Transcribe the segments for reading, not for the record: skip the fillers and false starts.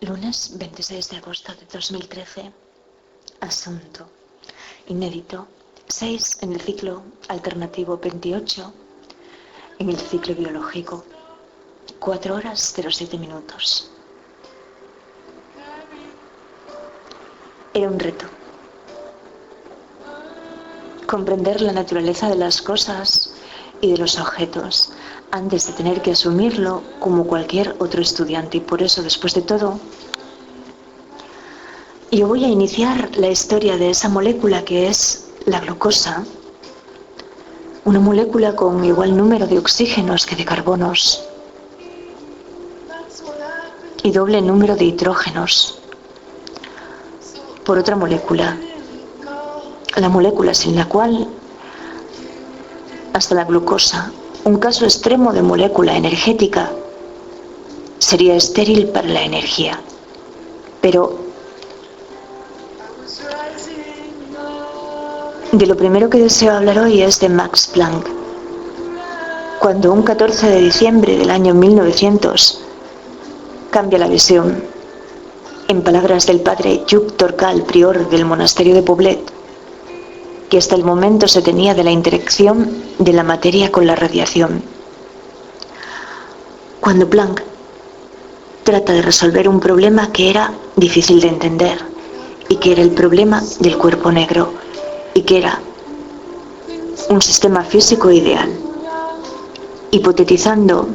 Lunes 26 de agosto de 2013. Asunto inédito. 6 en el ciclo alternativo, 28 en el ciclo biológico. 4 horas 07 minutos. Era un reto. Comprender la naturaleza de las cosas y de los objetos antes de tener que asumirlo como cualquier otro estudiante. Y por eso, después de todo, yo voy a iniciar la historia de esa molécula que es la glucosa, una molécula con igual número de oxígenos que de carbonos y doble número de hidrógenos, por otra molécula, la molécula sin la cual hasta la glucosa, un caso extremo de molécula energética, sería estéril para la energía. Pero de lo primero que deseo hablar hoy es de Max Planck. Cuando un 14 de diciembre del año 1900 cambia la visión, en palabras del padre Hugh Torcal, prior del monasterio de Poblet, que hasta el momento se tenía de la interacción de la materia con la radiación. Cuando Planck trata de resolver un problema que era difícil de entender, y que era el problema del cuerpo negro, y que era un sistema físico ideal, hipotetizando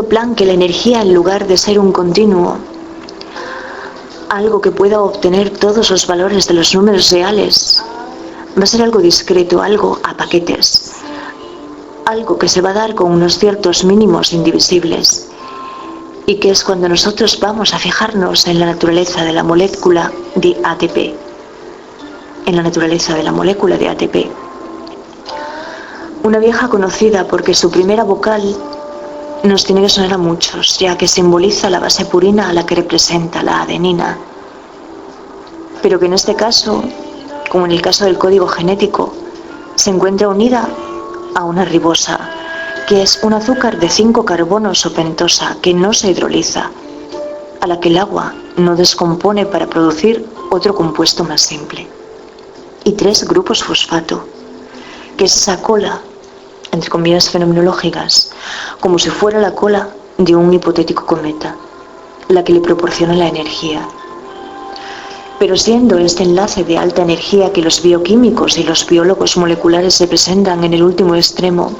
Planck que la energía, en lugar de ser un continuo, algo que pueda obtener todos los valores de los números reales, va a ser algo discreto, algo a paquetes, algo que se va a dar con unos ciertos mínimos indivisibles, y que es cuando nosotros vamos a fijarnos en la naturaleza de la molécula de ATP, en la naturaleza de la molécula de ATP. Una vieja conocida porque su primera vocal nos tiene que sonar a muchos, ya que simboliza la base purina a la que representa la adenina, pero que en este caso, como en el caso del código genético, se encuentra unida a una ribosa, que es un azúcar de 5 carbonos o pentosa que no se hidroliza, a la que el agua no descompone para producir otro compuesto más simple, y 3 grupos fosfato, que es esa cola, entre comillas fenomenológicas, como si fuera la cola de un hipotético cometa, la que le proporciona la energía. Pero siendo este enlace de alta energía que los bioquímicos y los biólogos moleculares representan en el último extremo,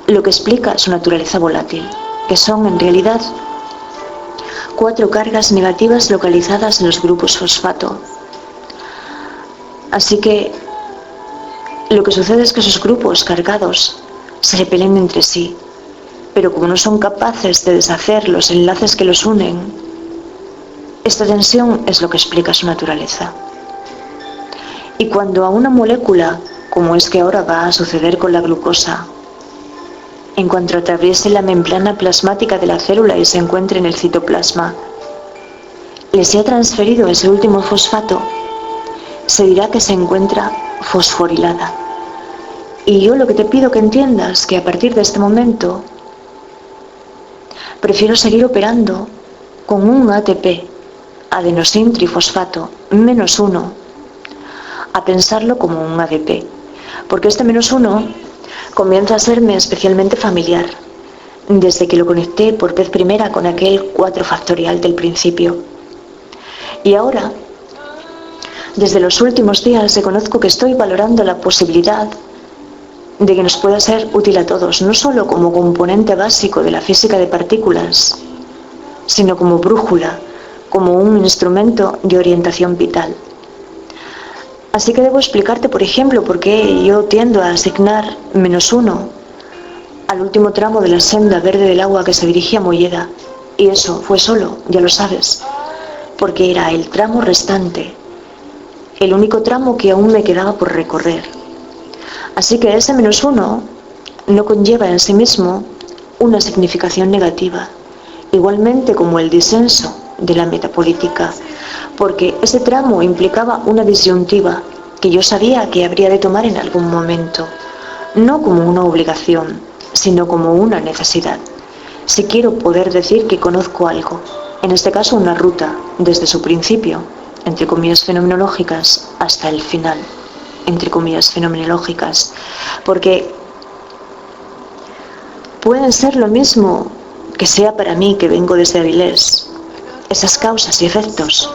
lo que explica su naturaleza volátil, que son en realidad 4 cargas negativas localizadas en los grupos fosfato. Así que lo que sucede es que esos grupos cargados se repelen entre sí, pero como no son capaces de deshacer los enlaces que los unen, esta tensión es lo que explica su naturaleza. Y cuando a una molécula, como es que ahora va a suceder con la glucosa, en cuanto atraviese la membrana plasmática de la célula y se encuentre en el citoplasma, le sea transferido ese último fosfato, se dirá que se encuentra fosforilada. Y yo lo que te pido que entiendas que a partir de este momento prefiero seguir operando con un ATP, adenosin trifosfato, -1, a pensarlo como un ADP, porque este -1 comienza a serme especialmente familiar, desde que lo conecté por vez primera con aquel 4 factorial del principio. Y ahora, desde los últimos días, reconozco que estoy valorando la posibilidad de que nos pueda ser útil a todos, no solo como componente básico de la física de partículas, sino como brújula, como un instrumento de orientación vital. Así que debo explicarte, por ejemplo, por qué yo tiendo a asignar -1 al último tramo de la senda verde del agua que se dirigía a Molleda. Y eso fue solo, ya lo sabes, porque era el tramo restante, el único tramo que aún me quedaba por recorrer. Así que ese -1 no conlleva en sí mismo una significación negativa, igualmente como el disenso de la metapolítica, porque ese tramo implicaba una disyuntiva que yo sabía que habría de tomar en algún momento, no como una obligación, sino como una necesidad. Si quiero poder decir que conozco algo, en este caso una ruta, desde su principio, entre comillas fenomenológicas, hasta el final, entre comillas fenomenológicas, porque pueden ser lo mismo que sea para mí, que vengo desde Avilés, esas causas y efectos,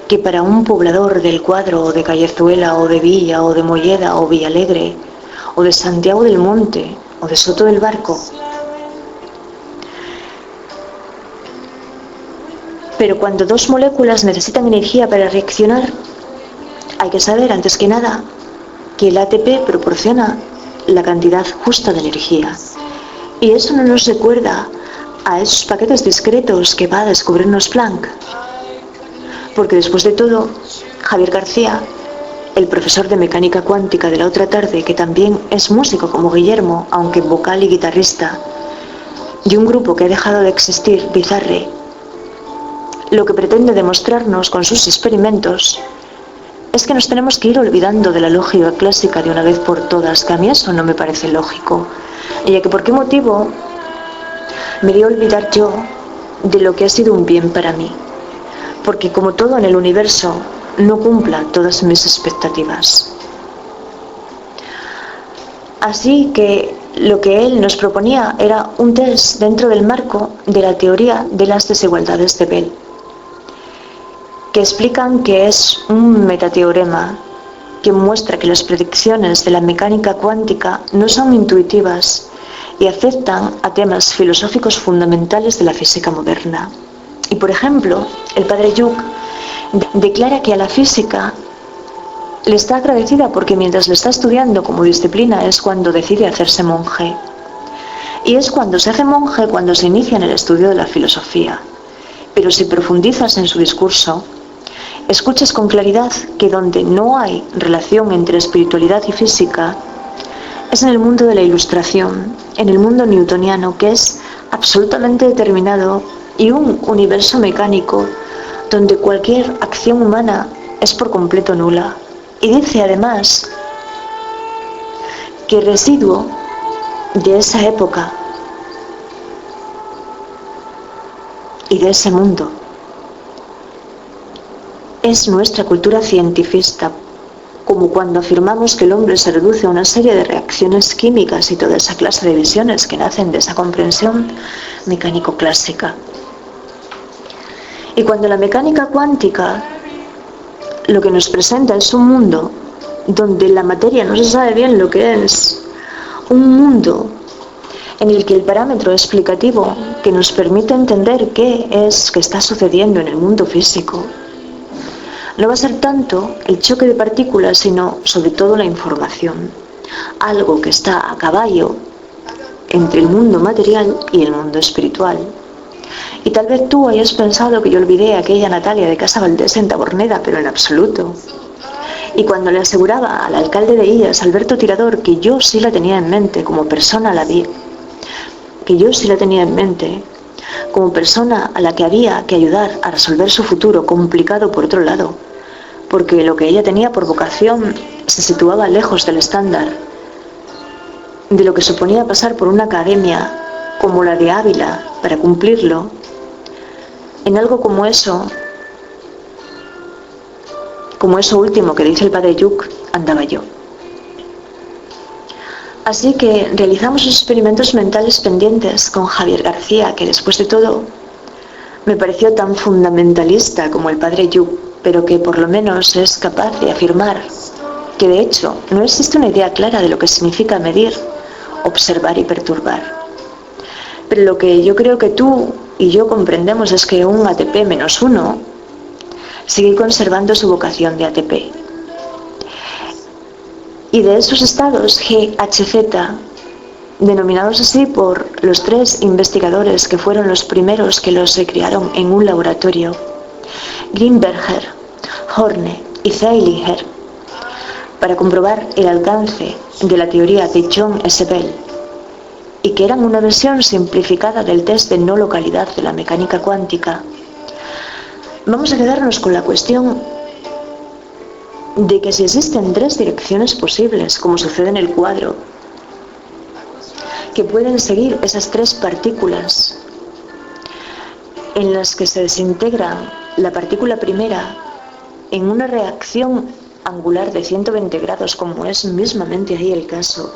que para un poblador del Cuadro, o de Callezuela, o de Villa, o de Molleda, o Villalegre, o de Santiago del Monte, o de Soto del Barco. Pero cuando dos moléculas necesitan energía para reaccionar, hay que saber, antes que nada, que el ATP proporciona la cantidad justa de energía. Y eso no nos recuerda a esos paquetes discretos que va a descubrirnos Planck. Porque después de todo, Javier García, el profesor de mecánica cuántica de la otra tarde, que también es músico como Guillermo, aunque vocal y guitarrista, de un grupo que ha dejado de existir, Bizarre, lo que pretende demostrarnos con sus experimentos es que nos tenemos que ir olvidando de la lógica clásica de una vez por todas, que a mí eso no me parece lógico. Y que por qué motivo me voy a olvidar yo de lo que ha sido un bien para mí. Porque como todo en el universo, no cumpla todas mis expectativas. Así que lo que él nos proponía era un test dentro del marco de la teoría de las desigualdades de Bell, que explican que es un metateorema que muestra que las predicciones de la mecánica cuántica no son intuitivas y afectan a temas filosóficos fundamentales de la física moderna. Y por ejemplo, el padre Yuc declara que a la física le está agradecida porque mientras le está estudiando como disciplina es cuando decide hacerse monje. Y es cuando se hace monje cuando se inicia en el estudio de la filosofía. Pero si profundizas en su discurso, escuchas con claridad que donde no hay relación entre espiritualidad y física es en el mundo de la ilustración, en el mundo newtoniano, que es absolutamente determinado, y un universo mecánico donde cualquier acción humana es por completo nula. Y dice además que el residuo de esa época y de ese mundo es nuestra cultura cientifista, como cuando afirmamos que el hombre se reduce a una serie de reacciones químicas y toda esa clase de visiones que nacen de esa comprensión mecánico-clásica. Y cuando la mecánica cuántica lo que nos presenta es un mundo donde la materia no se sabe bien lo que es, un mundo en el que el parámetro explicativo que nos permite entender qué es que está sucediendo en el mundo físico no va a ser tanto el choque de partículas, sino sobre todo la información, algo que está a caballo entre el mundo material y el mundo espiritual. Y tal vez tú hayas pensado que yo olvidé a aquella Natalia de Casa Valdés en Taborneda, pero en absoluto. Y cuando le aseguraba al alcalde de Illas, Alberto Tirador, que yo sí la tenía en mente como persona a la vida, que yo sí la tenía en mente como persona a la que había que ayudar a resolver su futuro, complicado por otro lado, porque lo que ella tenía por vocación se situaba lejos del estándar, de lo que suponía pasar por una academia como la de Ávila para cumplirlo. En algo como eso último que dice el padre Yuc, andaba yo. Así que realizamos los experimentos mentales pendientes con Javier García, que después de todo me pareció tan fundamentalista como el padre Yuc, pero que por lo menos es capaz de afirmar que de hecho no existe una idea clara de lo que significa medir, observar y perturbar. Pero lo que yo creo que tú y yo comprendemos es que un ATP-1 sigue conservando su vocación de ATP. Y de esos estados GHZ, denominados así por los 3 investigadores que fueron los primeros que los recrearon en un laboratorio, Grimberger, Horne y Zeilinger, para comprobar el alcance de la teoría de John S. Bell, y que eran una versión simplificada del test de no localidad de la mecánica cuántica. Vamos a quedarnos con la cuestión de que si existen tres direcciones posibles, como sucede en el cuadro, que pueden seguir esas tres partículas en las que se desintegra la partícula primera en una reacción angular de 120 grados, como es mismamente ahí el caso,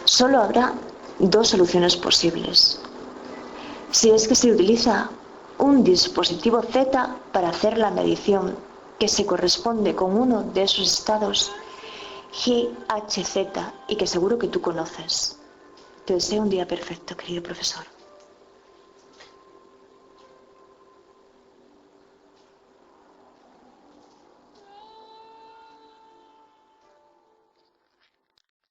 solo habrá dos soluciones posibles. Si es que se utiliza un dispositivo Z para hacer la medición que se corresponde con uno de esos estados GHZ y que seguro que tú conoces. Te deseo un día perfecto, querido profesor.